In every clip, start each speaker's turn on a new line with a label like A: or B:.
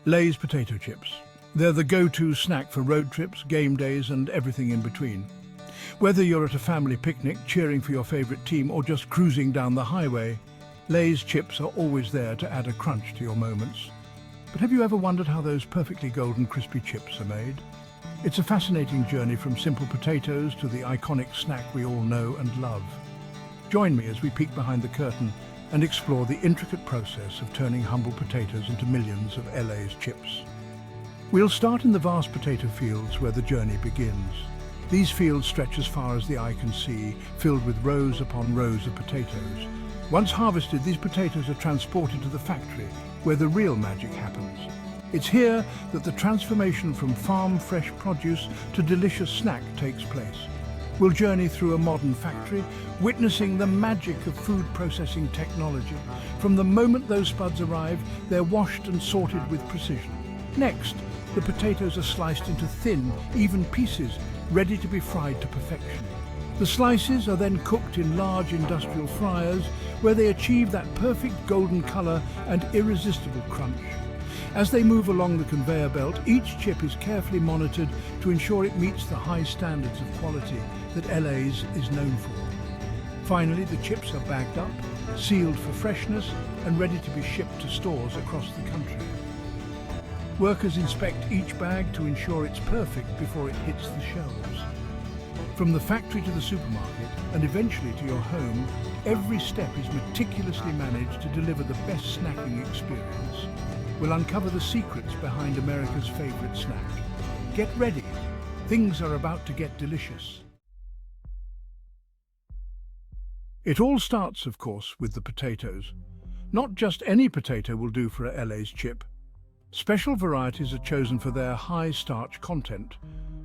A: Lay's potato chips. They're the go-to snack for road trips, game days, and everything in between. Whether you're at a family picnic, cheering for your favorite team, or just cruising down the highway, Lay's chips are always there to add a crunch to your moments. But have you ever wondered how those perfectly golden crispy chips are made? It's a fascinating journey from simple potatoes to the iconic snack we all know and love. Join me as we peek behind the curtain and explore the intricate process of turning humble potatoes into millions of LA's chips. We'll start in the vast potato fields where the journey begins. These fields stretch as far as the eye can see, filled with rows upon rows of potatoes. Once harvested, these potatoes are transported to the factory, where the real magic happens. It's here that the transformation from farm fresh produce to delicious snack takes place. We'll journey through a modern factory, witnessing the magic of food processing technology. From the moment those spuds arrive, they're washed and sorted with precision. Next, the potatoes are sliced into thin, even pieces, ready to be fried to perfection. The slices are then cooked in large industrial fryers, where they achieve that perfect golden color and irresistible crunch. As they move along the conveyor belt, each chip is carefully monitored to ensure it meets the high standards of quality that LA's is known for. Finally, the chips are bagged up, sealed for freshness, and ready to be shipped to stores across the country. Workers inspect each bag to ensure it's perfect before it hits the shelves. From the factory to the supermarket, and eventually to your home, every step is meticulously managed to deliver the best snacking experience. We'll uncover the secrets behind America's favorite snack. Get ready. Things are about to get delicious. It all starts, of course, with the potatoes. Not just any potato will do for a LA's chip. Special varieties are chosen for their high starch content,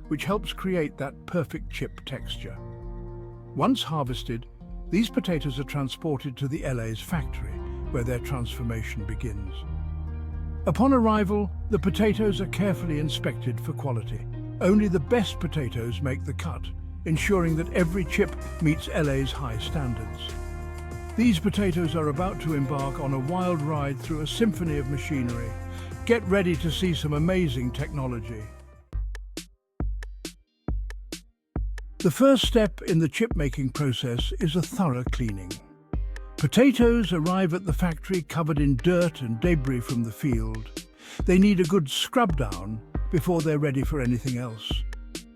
A: which helps create that perfect chip texture. Once harvested, these potatoes are transported to the LA's factory, where their transformation begins. Upon arrival, the potatoes are carefully inspected for quality. Only the best potatoes make the cut, ensuring that every chip meets LA's high standards. These potatoes are about to embark on a wild ride through a symphony of machinery. Get ready to see some amazing technology. The first step in the chip-making process is a thorough cleaning. Potatoes arrive at the factory covered in dirt and debris from the field. They need a good scrub down before they're ready for anything else.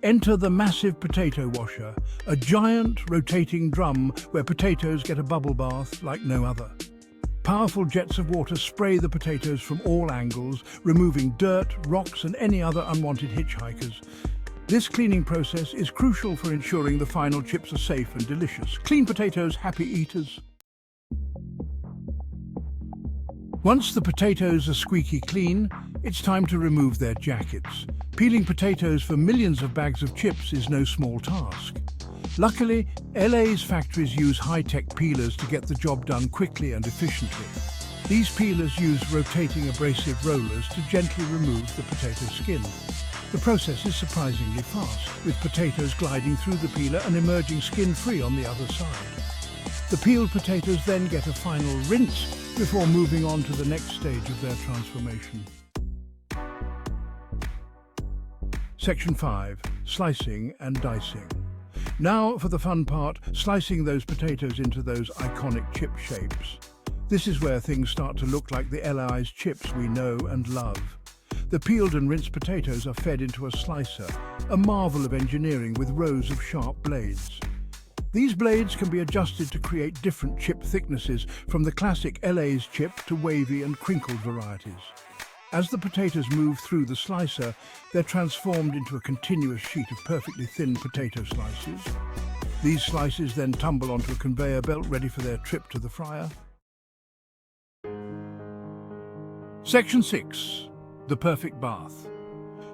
A: Enter the massive potato washer, a giant rotating drum where potatoes get a bubble bath like no other. Powerful jets of water spray the potatoes from all angles, removing dirt, rocks, and any other unwanted hitchhikers. This cleaning process is crucial for ensuring the final chips are safe and delicious. Clean potatoes, happy eaters. Once the potatoes are squeaky clean, it's time to remove their jackets. Peeling potatoes for millions of bags of chips is no small task. Luckily, LA's factories use high-tech peelers to get the job done quickly and efficiently. These peelers use rotating abrasive rollers to gently remove the potato skin. The process is surprisingly fast, with potatoes gliding through the peeler and emerging skin-free on the other side. The peeled potatoes then get a final rinse before moving on to the next stage of their transformation. Section 5. Slicing and dicing. Now for the fun part, slicing those potatoes into those iconic chip shapes. This is where things start to look like the LI's chips we know and love. The peeled and rinsed potatoes are fed into a slicer, a marvel of engineering with rows of sharp blades. These blades can be adjusted to create different chip thicknesses, from the classic LA's chip to wavy and crinkled varieties. As the potatoes move through the slicer, they're transformed into a continuous sheet of perfectly thin potato slices. These slices then tumble onto a conveyor belt ready for their trip to the fryer. Section 6. The perfect bath.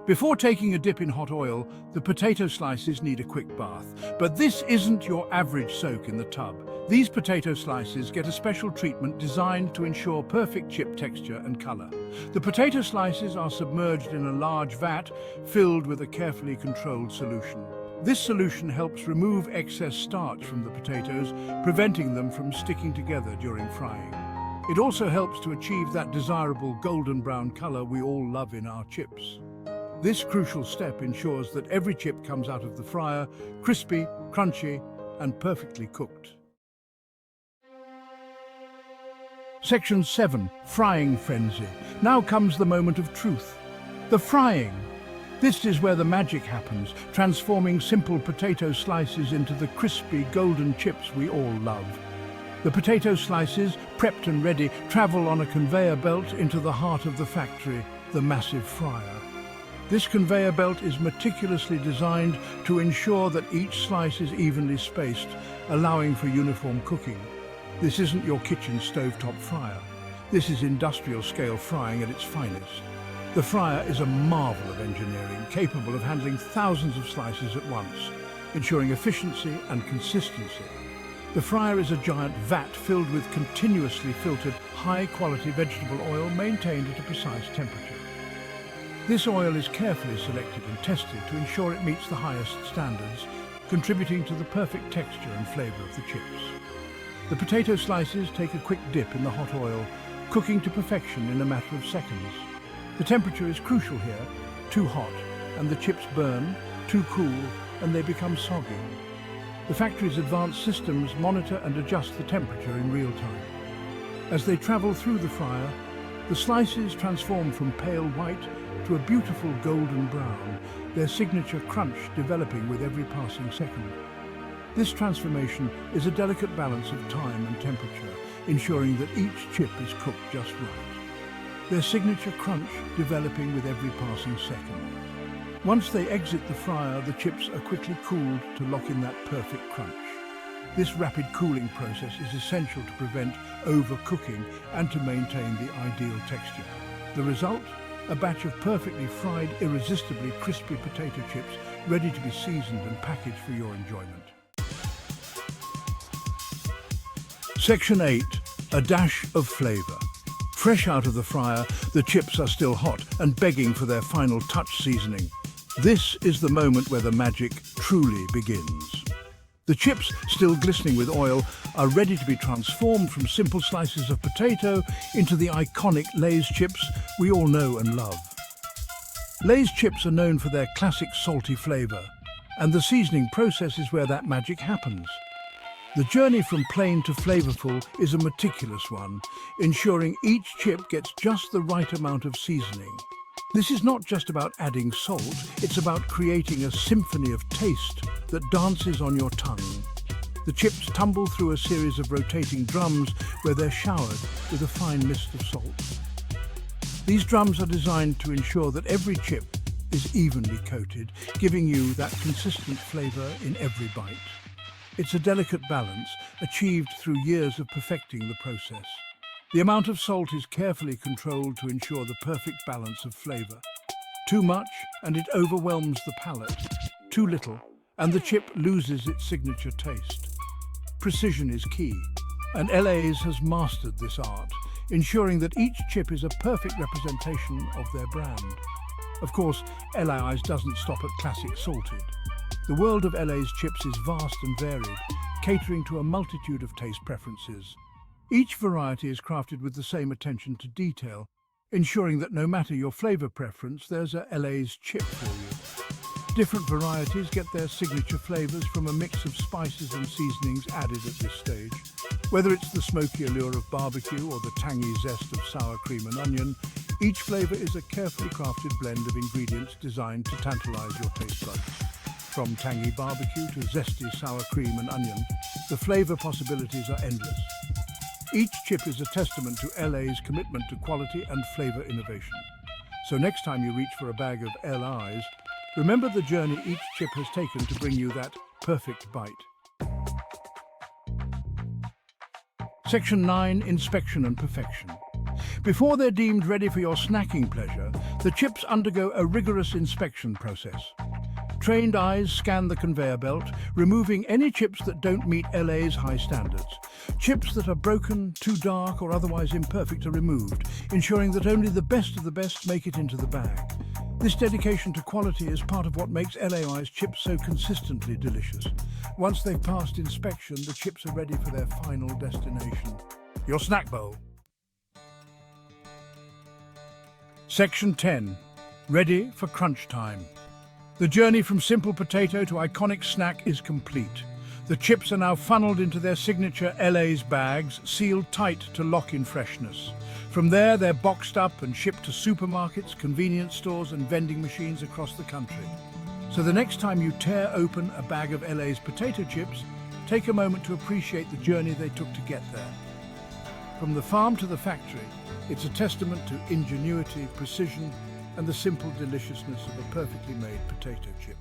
A: Before taking a dip in hot oil, the potato slices need a quick bath. But this isn't your average soak in the tub. These potato slices get a special treatment designed to ensure perfect chip texture and color. The potato slices are submerged in a large vat filled with a carefully controlled solution. This solution helps remove excess starch from the potatoes, preventing them from sticking together during frying. It also helps to achieve that desirable golden brown color we all love in our chips. This crucial step ensures that every chip comes out of the fryer crispy, crunchy, and perfectly cooked. Section 7. Frying Frenzy. Now comes the moment of truth. The frying. This is where the magic happens, transforming simple potato slices into the crispy golden chips we all love. The potato slices, prepped and ready, travel on a conveyor belt into the heart of the factory, the massive fryer. This conveyor belt is meticulously designed to ensure that each slice is evenly spaced, allowing for uniform cooking. This isn't your kitchen stovetop fryer. This is industrial-scale frying at its finest. The fryer is a marvel of engineering, capable of handling thousands of slices at once, ensuring efficiency and consistency. The fryer is a giant vat filled with continuously filtered, high-quality vegetable oil maintained at a precise temperature. This oil is carefully selected and tested to ensure it meets the highest standards, contributing to the perfect texture and flavor of the chips. The potato slices take a quick dip in the hot oil, cooking to perfection in a matter of seconds. The temperature is crucial here. Too hot, and the chips burn; too cool, and they become soggy. The factory's advanced systems monitor and adjust the temperature in real time. As they travel through the fryer, the slices transform from pale white to a beautiful golden brown, their signature crunch developing with every passing second. This transformation is a delicate balance of time and temperature, ensuring that each chip is cooked just right. Their signature crunch developing with every passing second. Once they exit the fryer, the chips are quickly cooled to lock in that perfect crunch. This rapid cooling process is essential to prevent overcooking and to maintain the ideal texture. The result? A batch of perfectly fried, irresistibly crispy potato chips ready to be seasoned and packaged for your enjoyment. Section 8. A dash of flavor. Fresh out of the fryer, the chips are still hot and begging for their final touch seasoning. This is the moment where the magic truly begins. The chips, still glistening with oil, are ready to be transformed from simple slices of potato into the iconic Lay's chips we all know and love. Lay's chips are known for their classic salty flavor, and the seasoning process is where that magic happens. The journey from plain to flavorful is a meticulous one, ensuring each chip gets just the right amount of seasoning. This is not just about adding salt, it's about creating a symphony of taste that dances on your tongue. The chips tumble through a series of rotating drums where they're showered with a fine mist of salt. These drums are designed to ensure that every chip is evenly coated, giving you that consistent flavor in every bite. It's a delicate balance, achieved through years of perfecting the process. The amount of salt is carefully controlled to ensure the perfect balance of flavor. Too much, and it overwhelms the palate. Too little, and the chip loses its signature taste. Precision is key, and LA's has mastered this art, ensuring that each chip is a perfect representation of their brand. Of course, LA's doesn't stop at classic salted. The world of LA's chips is vast and varied, catering to a multitude of taste preferences. Each variety is crafted with the same attention to detail, ensuring that no matter your flavor preference, there's a LA's chip for you. Different varieties get their signature flavors from a mix of spices and seasonings added at this stage. Whether it's the smoky allure of barbecue or the tangy zest of sour cream and onion, each flavor is a carefully crafted blend of ingredients designed to tantalize your taste buds. From tangy barbecue to zesty sour cream and onion, the flavor possibilities are endless. Each chip is a testament to LA's commitment to quality and flavor innovation. So next time you reach for a bag of LI's, remember the journey each chip has taken to bring you that perfect bite. Section 9. Inspection and perfection. Before they're deemed ready for your snacking pleasure, the chips undergo a rigorous inspection process. Trained eyes scan the conveyor belt, removing any chips that don't meet LA's high standards. Chips that are broken, too dark, or otherwise imperfect are removed, ensuring that only the best of the best make it into the bag. This dedication to quality is part of what makes LA's chips so consistently delicious. Once they've passed inspection, the chips are ready for their final destination, your snack bowl. Section 10. Ready for crunch time. The journey from simple potato to iconic snack is complete. The chips are now funneled into their signature LA's bags, sealed tight to lock in freshness. From there, they're boxed up and shipped to supermarkets, convenience stores and vending machines across the country. So the next time you tear open a bag of LA's potato chips, take a moment to appreciate the journey they took to get there. From the farm to the factory, it's a testament to ingenuity, precision, and the simple deliciousness of a perfectly made potato chip.